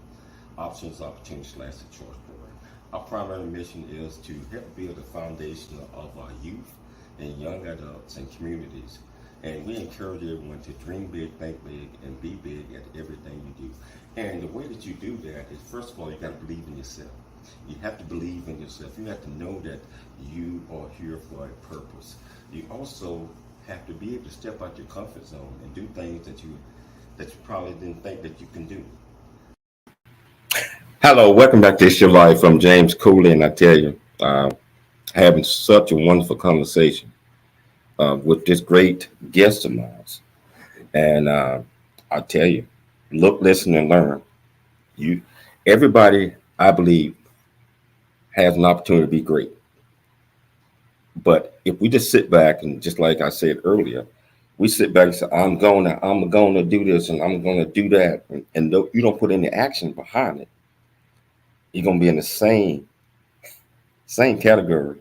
Options, Opportunity / the Choice Program. Our primary mission is to help build a foundation of our youth and young adults and communities. And we encourage everyone to dream big, think big, and be big at everything you do. And the way that you do that is, first of all, you got to believe in yourself. You have to believe in yourself. You have to know that you are here for a purpose. You also have to be able to step out your comfort zone and do things that you probably didn't think that you can do. Hello, welcome back to It's Your Life. I'm James Cooley, and I tell you, having such a wonderful conversation with this great guest of mine. And I tell you, look, listen, and learn. Everybody, I believe, has an opportunity to be great. But if we just sit back and, just like I said earlier, we sit back and say, I'm gonna do this and I'm gonna do that, and you don't put any action behind it, you're gonna be in the same category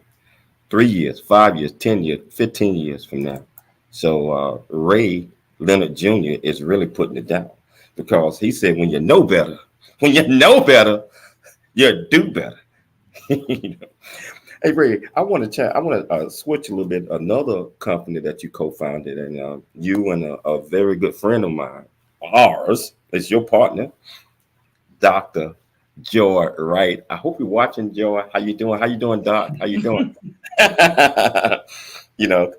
3 years, 5 years, 10 years, 15 years from now. So Ray Leonard Jr. is really putting it down, because he said, when you know better, you do better. You know? Hey Ray, I want to switch a little bit. Another company that you co-founded, and you and a very good friend of mine, ours, is your partner, Dr. Joy Wright. I hope you're watching, Joy. How you doing, Doc? How you doing? You know,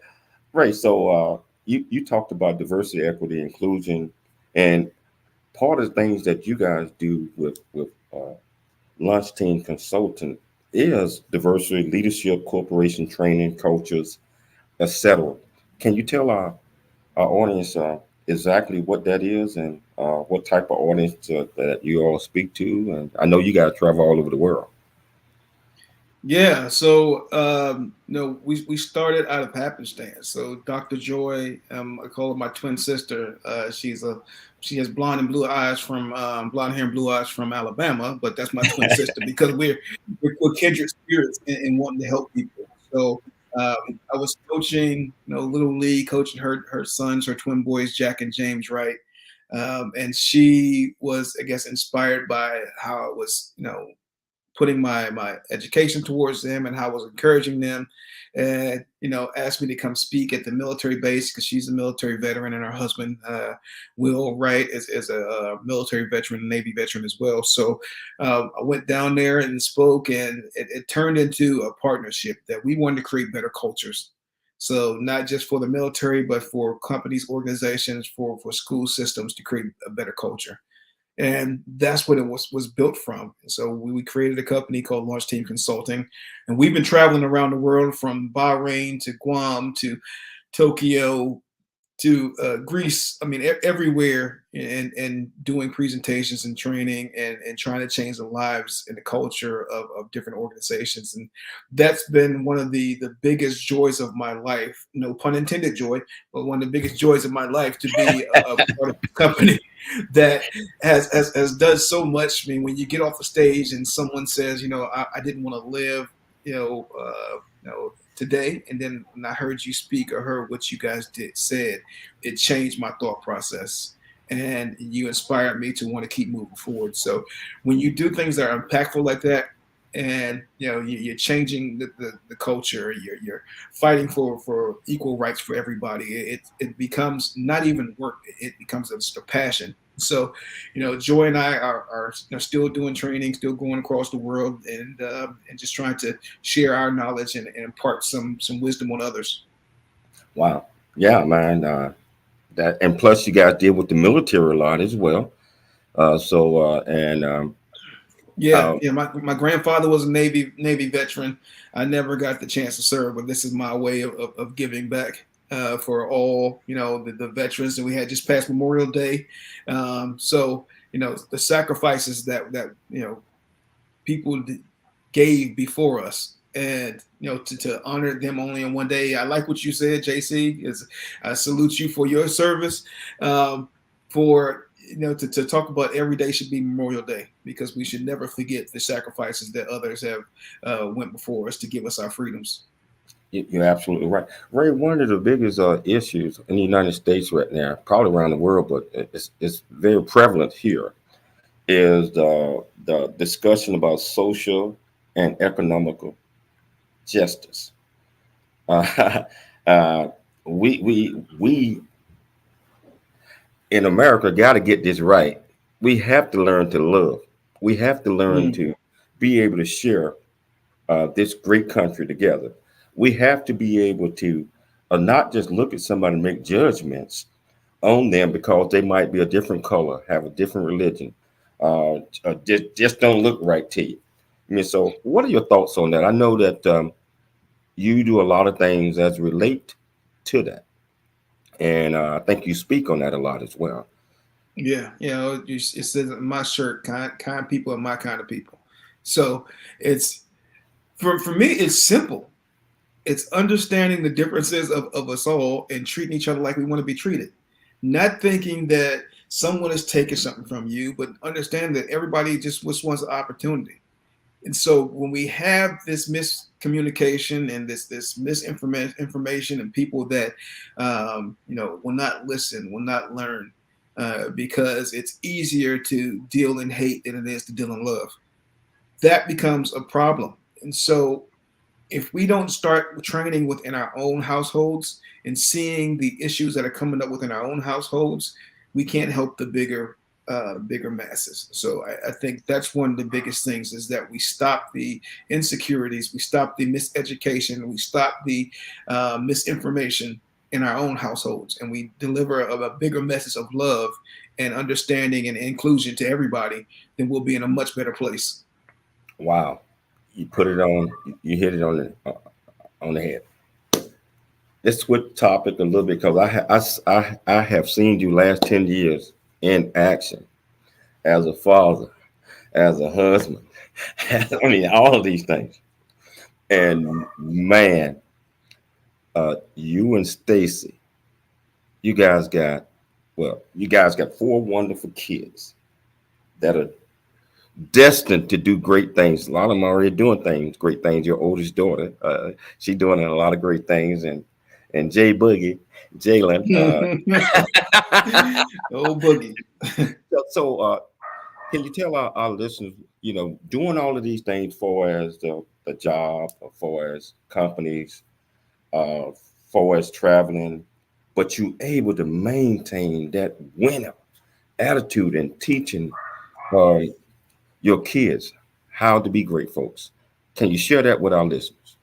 Ray. So you talked about diversity, equity, inclusion, and part of the things that you guys do with Launch Team Consulting is diversity, leadership, corporation training, coaches, etc. Can you tell our audience exactly what that is, and what type of audience that you all speak to? And I know you guys travel all over the world. Yeah, so we started out of happenstance. So Dr. Joy, I call her my twin sister. She has blonde and blue eyes from blonde hair and blue eyes from Alabama, but that's my twin sister because we're kindred spirits in wanting to help people. So I was coaching, Little League, coaching her sons, her twin boys, Jack and James Wright, and she was, I guess, inspired by how I was, putting my education towards them and how I was encouraging them, and asked me to come speak at the military base, because she's a military veteran, and her husband Will Wright is a military veteran, Navy veteran as well. So I went down there and spoke, and it turned into a partnership that we wanted to create better cultures. So not just for the military, but for companies, organizations, for school systems, to create a better culture. And that's what it was built from. So we created a company called Launch Team Consulting, and we've been traveling around the world, from Bahrain to Guam to Tokyo to Greece. I mean, everywhere, and doing presentations and training and trying to change the lives and the culture of different organizations. And that's been one of the biggest joys of my life. No pun intended, joy, but one of the biggest joys of my life, to be a part of a company that has done so much. I mean, when you get off the stage and someone says, I didn't want to live, today, and then when I heard you speak or heard what you guys said, it changed my thought process, and you inspired me to want to keep moving forward. So when you do things that are impactful like that, and you're changing the culture, you're fighting for equal rights for everybody, it becomes not even work, it becomes just a passion. So, Joy and I are still doing training, still going across the world, and just trying to share our knowledge and impart some wisdom on others. Wow. Yeah, man. That, and plus you guys deal with the military a lot as well. My grandfather was a Navy veteran. I never got the chance to serve, but this is my way of giving back. For all the veterans, and we had just passed Memorial Day, so the sacrifices that people gave before us, and to honor them only in one day. I like what you said, JC. I salute you for your service, for to talk about every day should be Memorial Day, because we should never forget the sacrifices that others have went before us to give us our freedoms. You're absolutely right, Ray. One of the biggest issues in the United States right now, probably around the world, but it's very prevalent here, is the discussion about social and economical justice. Uh, uh, we in America got to get this right. We have to learn to love. We have to learn to be able to share this great country together. We have to be able to not just look at somebody and make judgments on them because they might be a different color, have a different religion, just don't look right to you. I mean, so what are your thoughts on that? I know that you do a lot of things as relate to that, and I think you speak on that a lot as well. Yeah, it says in my shirt, kind people are my kind of people. So it's for me, it's simple. It's understanding the differences of us all and treating each other like we want to be treated. Not thinking that someone is taking something from you, but understand that everybody just wants an opportunity. And so when we have this miscommunication and this misinformation and people that will not listen, will not learn, because it's easier to deal in hate than it is to deal in love, that becomes a problem. And so if we don't start training within our own households and seeing the issues that are coming up within our own households, we can't help the bigger masses. So I think that's one of the biggest things, is that we stop the insecurities, we stop the miseducation, we stop the misinformation in our own households, and we deliver a bigger message of love and understanding and inclusion to everybody, then we'll be in a much better place. Wow, you put it on, you hit it on the head. Let's switch topic a little bit, because I have seen you last 10 years in action as a father, as a husband. I mean, all of these things. And man, you and Stacy, you guys got four wonderful kids that are destined to do great things. A lot of them are already doing great things. Your oldest daughter, she's doing a lot of great things, and Jay Boogie, Jalen. Oh, Boogie. So, can you tell our listeners, doing all of these things, for as the job, for as companies, for as traveling, but you able to maintain that winner attitude and teaching your kids how to be great folks. Can you share that with our listeners?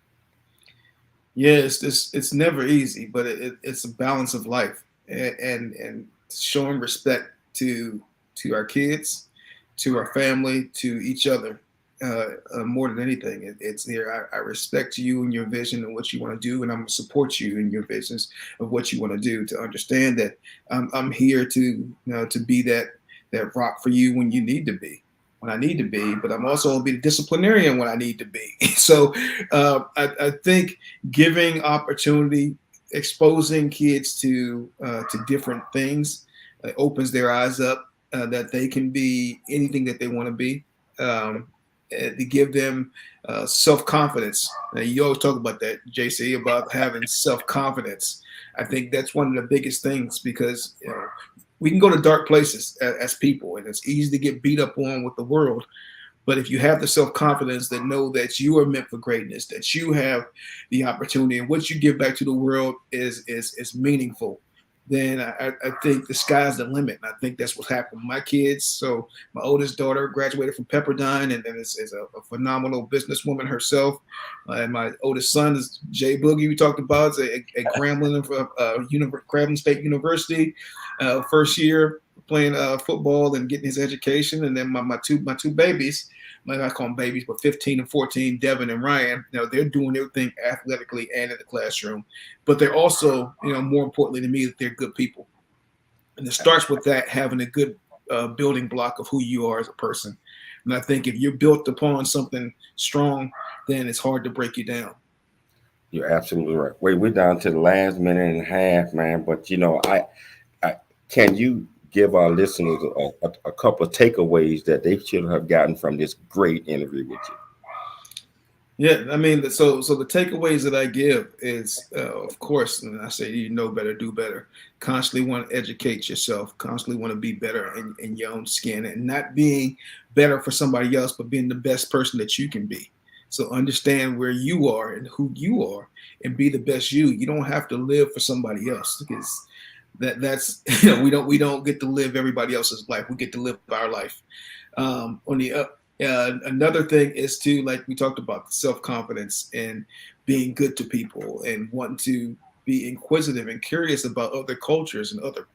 Yes, it's never easy, but it's a balance of life, and showing respect to our kids, to our family, to each other, more than anything. It's there. I respect you and your vision and what you want to do, and I'm going to support you in your visions of what you want to do. To understand that I'm here to be that rock for you when you need to be, when I need to be, but I'm also going to be the disciplinarian when I need to be. So I think giving opportunity, exposing kids to different things, opens their eyes up, that they can be anything that they want to be. To give them self-confidence. Now, you always talk about that, JC, about having self-confidence. I think that's one of the biggest things, because we can go to dark places as people, and it's easy to get beat up on with the world. But if you have the self-confidence that know that you are meant for greatness, that you have the opportunity, and what you give back to the world is meaningful, then I think the sky's the limit. And I think that's what happened with my kids. So my oldest daughter graduated from Pepperdine, and then is a phenomenal businesswoman herself. And my oldest son is Jay Boogie, we talked about, at Grambling, Grambling State University, first year playing football and getting his education. And then my two babies, I call them babies, but 15 and 14, Devin and Ryan, they're doing everything athletically and in the classroom. But they're also, more importantly to me, that they're good people. And it starts with that, having a good building block of who you are as a person. And I think if you're built upon something strong, then it's hard to break you down. You're absolutely right. Wait, we're down to the last minute and a half, man. But I can you give our listeners a couple of takeaways that they should have gotten from this great interview with you. Yeah, I mean, so the takeaways that I give is, of course, and I say you know better, do better. Constantly want to educate yourself. Constantly want to be better in your own skin, and not being better for somebody else, but being the best person that you can be. So understand where you are and who you are, and be the best you. You don't have to live for somebody else, because that's we don't get to live everybody else's life. We get to live our life. Another thing is to, like we talked about, self-confidence and being good to people and wanting to be inquisitive and curious about other cultures and other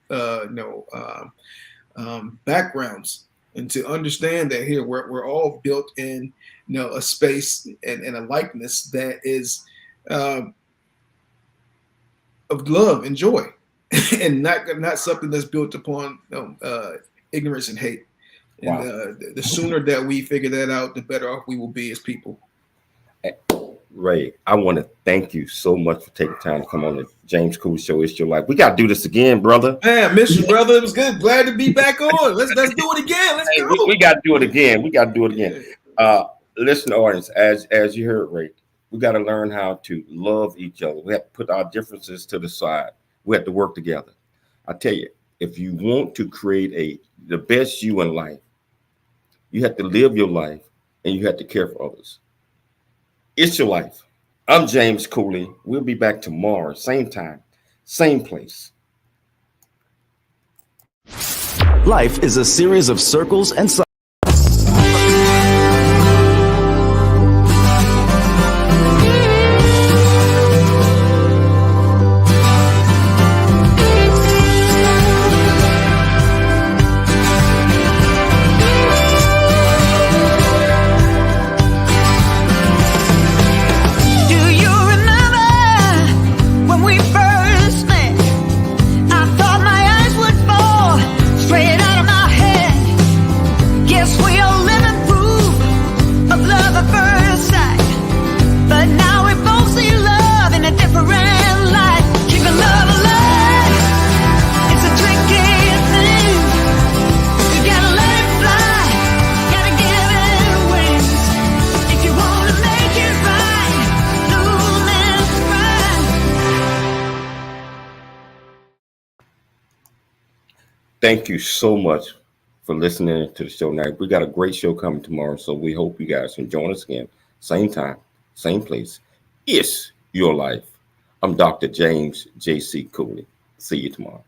backgrounds, and to understand that here we're all built in a space and a likeness that is of love and joy, and not something that's built upon ignorance and hate. And Wow. The sooner that we figure that out, the better off we will be as people. Ray, I want to thank you so much for taking time to come on the James Cooley Show. It's your life. We got to do this again, brother. Man, miss you, brother. It was good. Glad to be back on. Let's do it again. Let's go. We got to do it again. We got to do it again. Listen, audience, as you heard, Ray, we got to learn how to love each other. We have to put our differences to the side. We have to work together. I tell you, if you want to create the best you in life, you have to live your life, and you have to care for others. It's your life. I'm James Cooley. We'll be back tomorrow, same time, same place. Life is a series of circles and Thank you so much for listening to the show. Now, we got a great show coming tomorrow, so we hope you guys can join us again. Same time, same place. It's your life. I'm Dr. James J.C. Cooley. See you tomorrow.